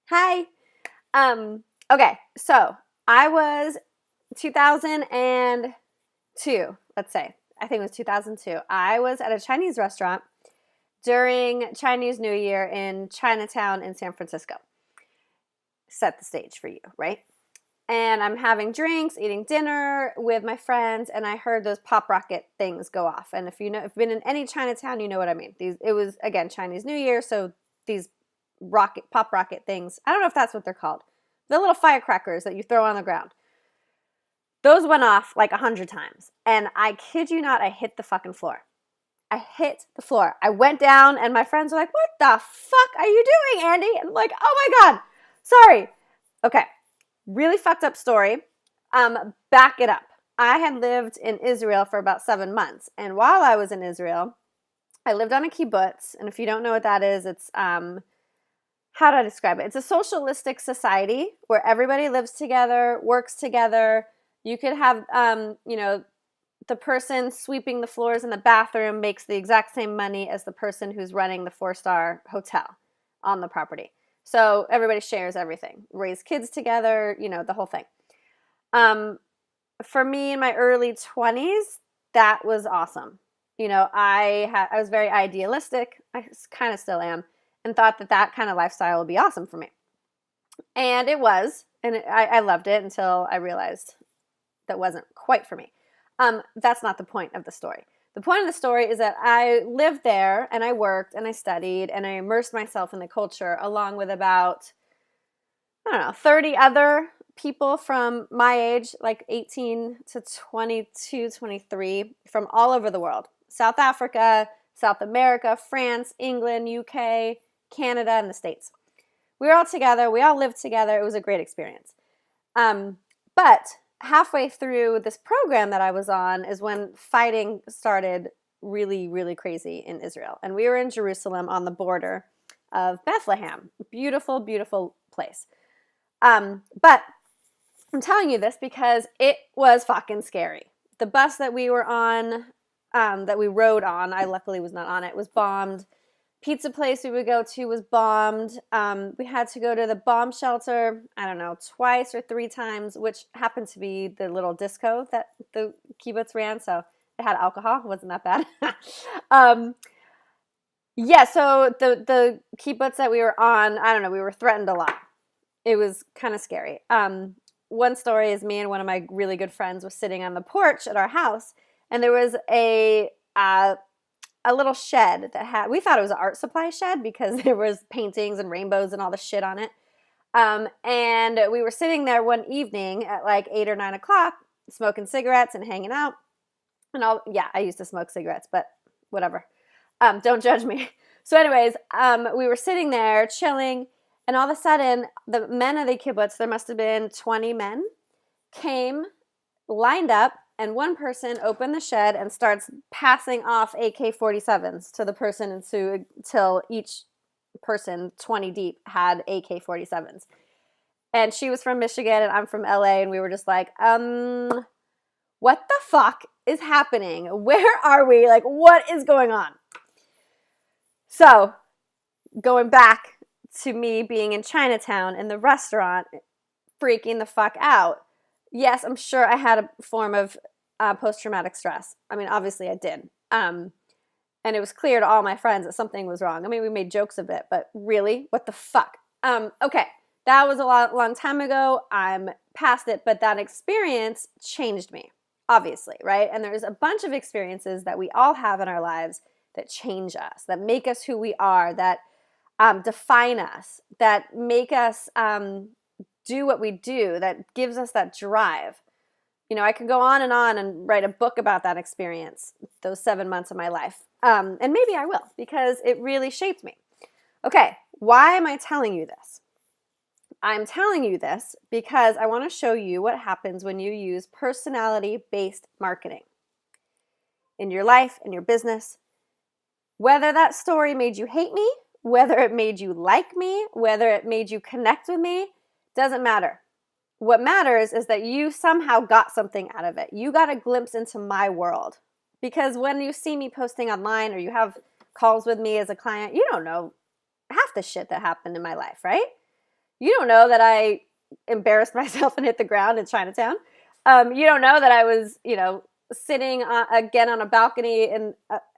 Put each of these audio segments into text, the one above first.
Hi. Okay, so I was 2002, let's say. I think it was 2002. I was at a Chinese restaurant during Chinese New Year in Chinatown in San Francisco. Set the stage for you, right? And I'm having drinks, eating dinner with my friends, and I heard those pop rocket things go off. And if you've been in any Chinatown, you know what I mean. It was again Chinese New Year, so these pop rocket things. I don't know if that's what they're called. The little firecrackers that you throw on the ground. Those went off like 100 times, and I kid you not, I hit the fucking floor. I hit the floor. I went down, and my friends were like, "What the fuck are you doing, Andy?" And I'm like, "Oh my god, sorry." Okay, really fucked up story. Back it up. I had lived in Israel for about 7 months, and while I was in Israel, I lived on a kibbutz. And if you don't know what that is, it's how do I describe it? It's a socialistic society where everybody lives together, works together. You could have, the person sweeping the floors in the bathroom makes the exact same money as the person who's running the 4-star hotel on the property. So everybody shares everything, raise kids together, the whole thing. For me in my early 20s, that was awesome. I was very idealistic. I kind of still am, and thought that kind of lifestyle would be awesome for me. And it was, and I loved it until I realized that wasn't quite for me. That's not the point of the story. The point of the story is that I lived there and I worked and I studied and I immersed myself in the culture along with about, I don't know, 30 other people from my age, like 18 to 22, 23, from all over the world. South Africa, South America, France, England, UK, Canada, and the States. We were all together. We all lived together. It was a great experience. But halfway through this program that I was on is when fighting started really, really crazy in Israel. And we were in Jerusalem on the border of Bethlehem. Beautiful, beautiful place. But I'm telling you this because it was fucking scary. The bus that we were on, that we rode on, I luckily was not on it, was bombed. Pizza place we would go to was bombed. We had to go to the bomb shelter, I don't know, twice or 3 times, which happened to be the little disco that the kibbutz ran. So it had alcohol. It wasn't that bad. Yeah, so the kibbutz that we were on, I don't know, we were threatened a lot. It was kind of scary. One story is me and one of my really good friends was sitting on the porch at our house, and there was a little shed that we thought it was an art supply shed because there was paintings and rainbows and all the shit on it. And we were sitting there one evening at like 8 or 9 o'clock, smoking cigarettes and hanging out. And yeah, I used to smoke cigarettes, but whatever. Don't judge me. So anyways, we were sitting there chilling, and all of a sudden, the men of the kibbutz, there must have been 20 men, came, lined up, and one person opened the shed and starts passing off AK-47s to the person until each person, 20 deep, had AK-47s. And she was from Michigan and I'm from LA, and we were just like, what the fuck is happening? Where are we? Like, what is going on? So, going back to me being in Chinatown in the restaurant, freaking the fuck out. Yes, I'm sure I had a form of post-traumatic stress. I mean, obviously I did. And it was clear to all my friends that something was wrong. I mean, we made jokes of it, but really, what the fuck? Okay, that was a long time ago. I'm past it, but that experience changed me, obviously, right? And there's a bunch of experiences that we all have in our lives that change us, that make us who we are, that define us, that make us do what we do, that gives us that drive. I could go on and write a book about that experience, those 7 months of my life. And maybe I will, because it really shaped me. Okay, why am I telling you this? I'm telling you this because I want to show you what happens when you use personality-based marketing in your life, in your business. Whether that story made you hate me, whether it made you like me, whether it made you connect with me, doesn't matter. What matters is that you somehow got something out of it. You got a glimpse into my world. Because when you see me posting online or you have calls with me as a client, you don't know half the shit that happened in my life, right? You don't know that I embarrassed myself and hit the ground in Chinatown. You don't know that I was, sitting again on a balcony in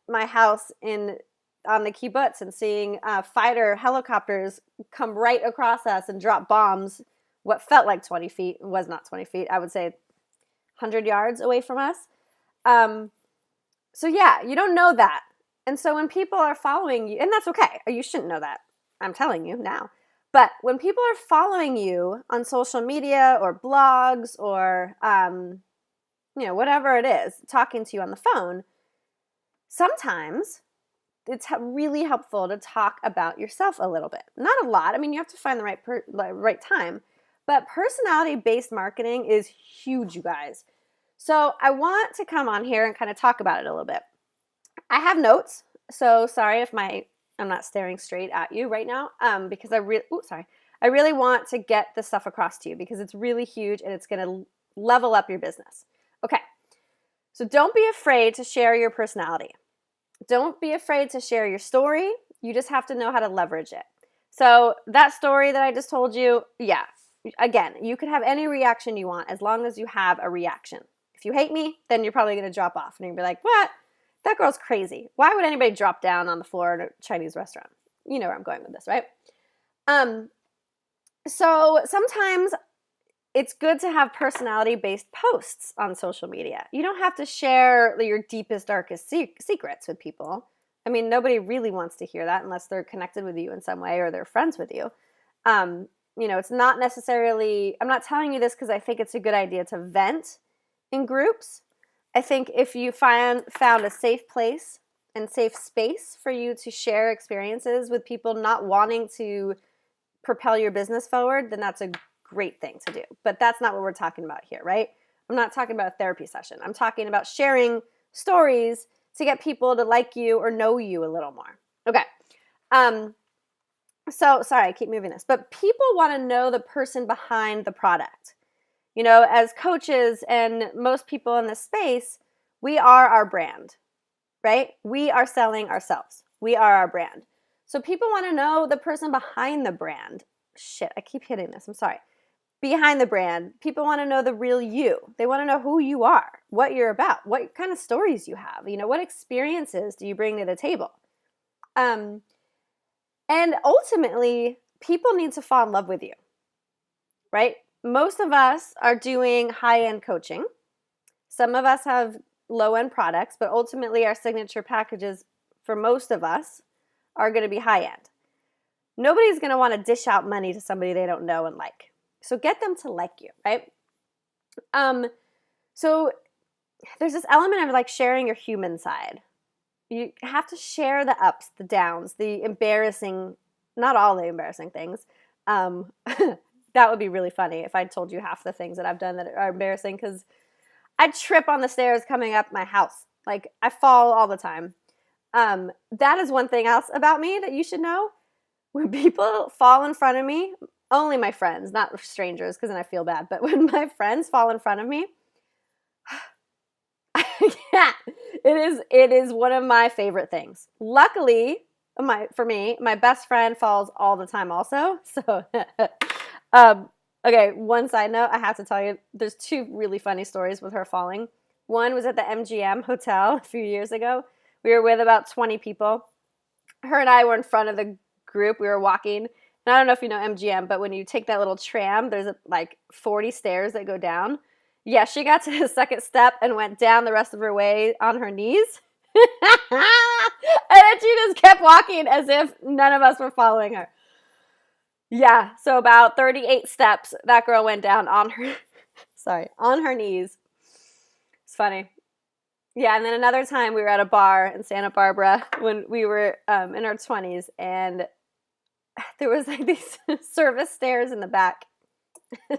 my house on the kibbutz and seeing fighter helicopters come right across us and drop bombs. What felt like 20 feet was not 20 feet. I would say 100 yards away from us. So yeah, you don't know that. And so when people are following you, and that's okay, you shouldn't know that. I'm telling you now. But when people are following you on social media or blogs or, whatever it is, talking to you on the phone, sometimes it's really helpful to talk about yourself a little bit. Not a lot. I mean, you have to find the right time. But personality-based marketing is huge, you guys. So I want to come on here and kind of talk about it a little bit. I have notes, so sorry if I'm not staring straight at you right now, because I really want to get this stuff across to you because it's really huge and it's going to level up your business. Okay, so don't be afraid to share your personality. Don't be afraid to share your story. You just have to know how to leverage it. So that story that I just told you, yeah, again, you could have any reaction you want as long as you have a reaction. If you hate me, then you're probably going to drop off and you're going to be like, what? That girl's crazy. Why would anybody drop down on the floor at a Chinese restaurant? You know where I'm going with this, right? So sometimes it's good to have personality-based posts on social media. You don't have to share your deepest, darkest secrets with people. I mean, nobody really wants to hear that unless they're connected with you in some way or they're friends with you. It's not necessarily, I'm not telling you this because I think it's a good idea to vent in groups. I think if you found a safe place and safe space for you to share experiences with people not wanting to propel your business forward, then that's a great thing to do. But that's not what we're talking about here, right? I'm not talking about a therapy session. I'm talking about sharing stories to get people to like you or know you a little more. Okay. So sorry, I keep moving this, but people want to know the person behind the product. As coaches and most people in this space, we are our brand, right? We are selling ourselves. We are our brand. So people want to know the person behind the brand. Shit, I keep hitting this. I'm sorry. Behind the brand, people want to know the real you. They want to know who you are, what you're about, what kind of stories you have, what experiences do you bring to the table? And ultimately, people need to fall in love with you, right? Most of us are doing high-end coaching. Some of us have low-end products, but ultimately our signature packages for most of us are going to be high-end. Nobody's going to want to dish out money to somebody they don't know and like. So get them to like you, right? So there's this element of sharing your human side. You have to share the ups, the downs, the embarrassing, not all the embarrassing things. That would be really funny if I told you half the things that I've done that are embarrassing because I trip on the stairs coming up my house. I fall all the time. That is one thing else about me that you should know. When people fall in front of me, only my friends, not strangers, because then I feel bad. But when my friends fall in front of me, yeah, it is one of my favorite things. Luckily, for me, my best friend falls all the time also. So, okay, one side note, I have to tell you, there's two really funny stories with her falling. One was at the MGM Hotel a few years ago. We were with about 20 people. Her and I were in front of the group. We were walking. And I don't know if you know MGM, but when you take that little tram, there's 40 stairs that go down. Yeah, she got to the second step and went down the rest of her way on her knees. And then she just kept walking as if none of us were following her. Yeah, so about 38 steps, that girl went down on her knees. It's funny. Yeah, and then another time we were at a bar in Santa Barbara when we were in our 20s, and there was these service stairs in the back.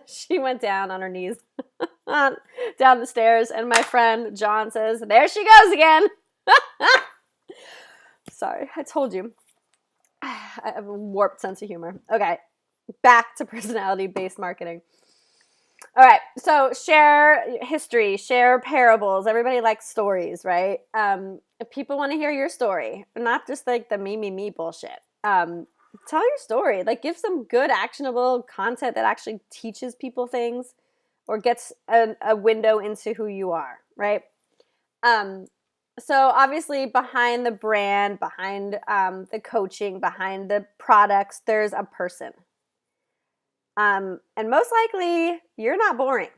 She went down on her knees down the stairs, and my friend John says, "There she goes again." Sorry, I told you. I have a warped sense of humor. Okay, back to personality-based marketing. All right, so share history, share parables. Everybody likes stories, right? People want to hear your story, not just the me bullshit. tell your story. Like, give some good, actionable content that actually teaches people things or gets a window into who you are, right? So obviously behind the brand, behind the coaching, behind the products, there's a person. And most likely, you're not boring.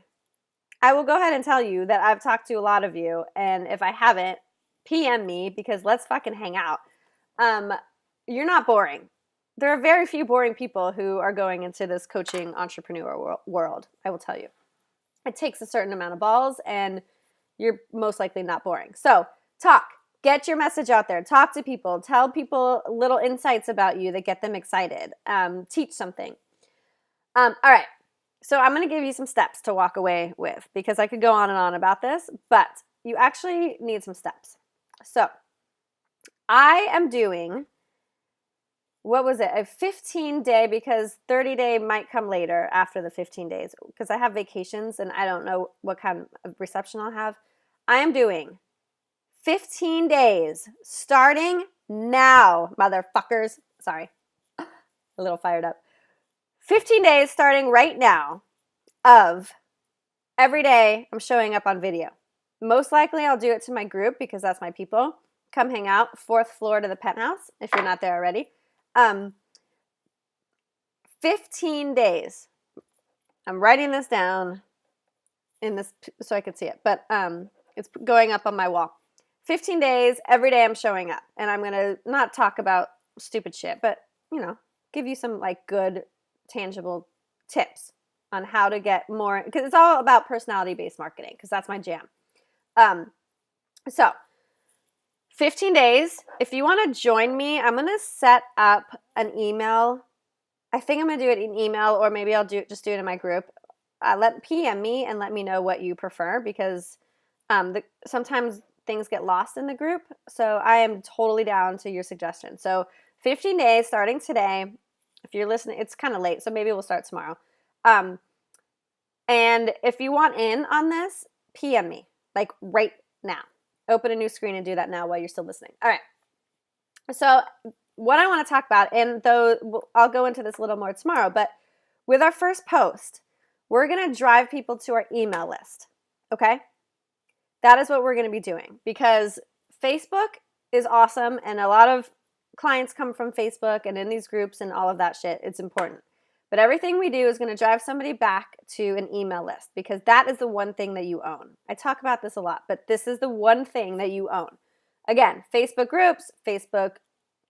I will go ahead and tell you that I've talked to a lot of you, and if I haven't, PM me because let's fucking hang out. You're not boring. There are very few boring people who are going into this coaching entrepreneur world, I will tell you. It takes a certain amount of balls, and you're most likely not boring. So talk. Get your message out there. Talk to people. Tell people little insights about you that get them excited. Teach something. All right. So I'm going to give you some steps to walk away with because I could go on and on about this, but you actually need some steps. So I am doing, what was it, a 15-day, because 30-day might come later after the 15 days because I have vacations and I don't know what kind of reception I'll have. I am doing 15 days starting now, motherfuckers. Sorry, a little fired up. 15 days starting right now of every day I'm showing up on video. Most likely I'll do it to my group because that's my people. Come hang out, 4th floor to the penthouse if you're not there already. 15 days. I'm writing this down in this so I could see it, but it's going up on my wall. 15 days, every day I'm showing up, and I'm going to not talk about stupid shit, but, give you some like good tangible tips on how to get more, because it's all about personality-based marketing, because that's my jam. So 15 days. If you want to join me, I'm going to set up an email. I think I'm going to do it in email, or maybe I'll just do it in my group. PM me and let me know what you prefer, because sometimes things get lost in the group. So I am totally down to your suggestion. So 15 days starting today. If you're listening, it's kind of late, so maybe we'll start tomorrow. And if you want in on this, PM me, like right now. Open a new screen and do that now while you're still listening. All right. So what I want to talk about, and though I'll go into this a little more tomorrow, but with our first post, we're going to drive people to our email list, okay? That is what we're going to be doing, because Facebook is awesome, and a lot of clients come from Facebook and in these groups and all of that shit. It's important. But everything we do is going to drive somebody back to an email list, because that is the one thing that you own. I talk about this a lot, but this is the one thing that you own. Again, Facebook groups, Facebook,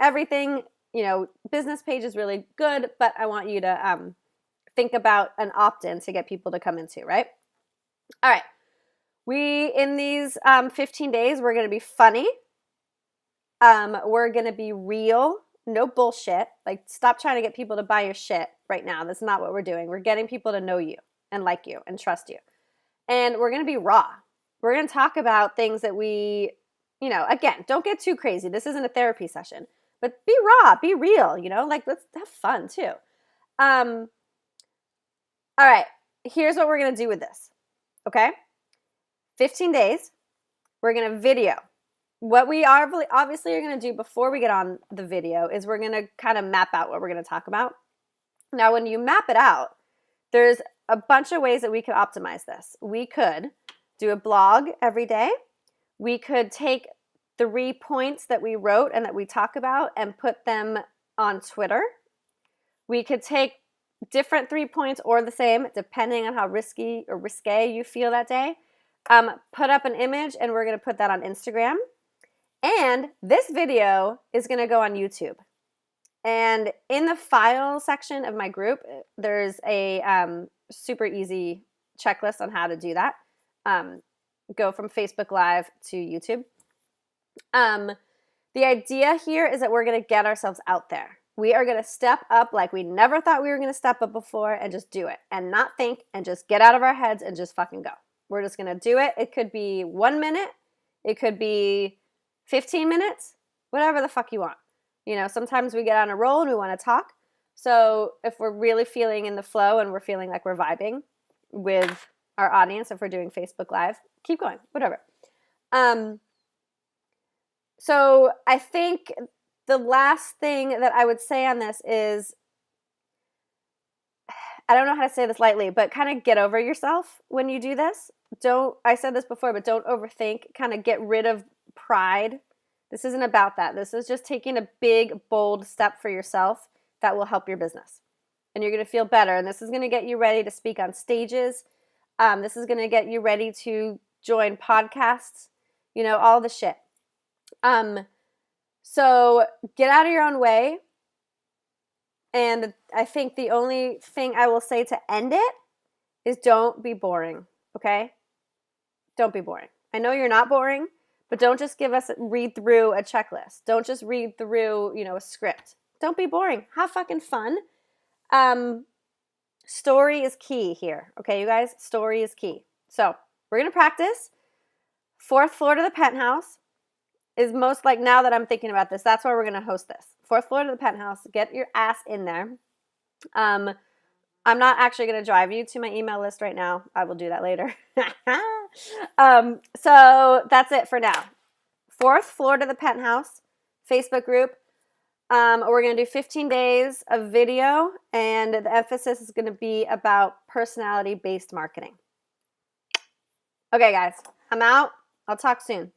everything, business page is really good, but I want you to think about an opt-in to get people to come into, right? All right. In these 15 days, we're going to be funny. We're going to be real. No bullshit. Like, stop trying to get people to buy your shit right now. That's not what we're doing. We're getting people to know you and like you and trust you. And we're going to be raw. We're going to talk about things that we, again, don't get too crazy. This isn't a therapy session, but be raw, be real, like, let's have fun too. All right. Here's what we're going to do with this. Okay. 15 days. We're going to video. What we obviously are going to do before we get on the video is we're going to kind of map out what we're going to talk about. Now, when you map it out, there's a bunch of ways that we could optimize this. We could do a blog every day. We could take 3 points that we wrote and that we talk about and put them on Twitter. We could take different 3 points or the same, depending on how risky or risque you feel that day. Put up an image, and we're going to put that on Instagram. And this video is going to go on YouTube. And in the file section of my group, there's a super easy checklist on how to do that. Go from Facebook Live to YouTube. The idea here is that we're going to get ourselves out there. We are going to step up like we never thought we were going to step up before, and just do it and not think and just get out of our heads and just fucking go. We're just going to do it. It could be 1 minute. It could be 15 minutes, whatever the fuck you want. Sometimes we get on a roll and we want to talk. So if we're really feeling in the flow and we're feeling like we're vibing with our audience, if we're doing Facebook Live, keep going, whatever. So I think the last thing that I would say on this is, I don't know how to say this lightly, but kind of get over yourself when you do this. I said this before, but don't overthink. Kind of get rid of pride. This isn't about that. This is just taking a big, bold step for yourself that will help your business. And you're going to feel better. And this is going to get you ready to speak on stages. This is going to get you ready to join podcasts, all the shit. So get out of your own way. And I think the only thing I will say to end it is don't be boring, okay? Don't be boring. I know you're not boring, but don't just read through a checklist. Don't just read through, a script. Don't be boring. Have fucking fun. Story is key here, okay, you guys? Story is key. So we're going to practice. 4th floor to the penthouse is most like, now that I'm thinking about this, that's where we're going to host this. 4th floor to the penthouse. Get your ass in there. I'm not actually going to drive you to my email list right now. I will do that later. So that's it for now. 4th floor to the penthouse Facebook group. We're going to do 15 days of video, and the emphasis is going to be about personality-based marketing. Okay, guys, I'm out. I'll talk soon.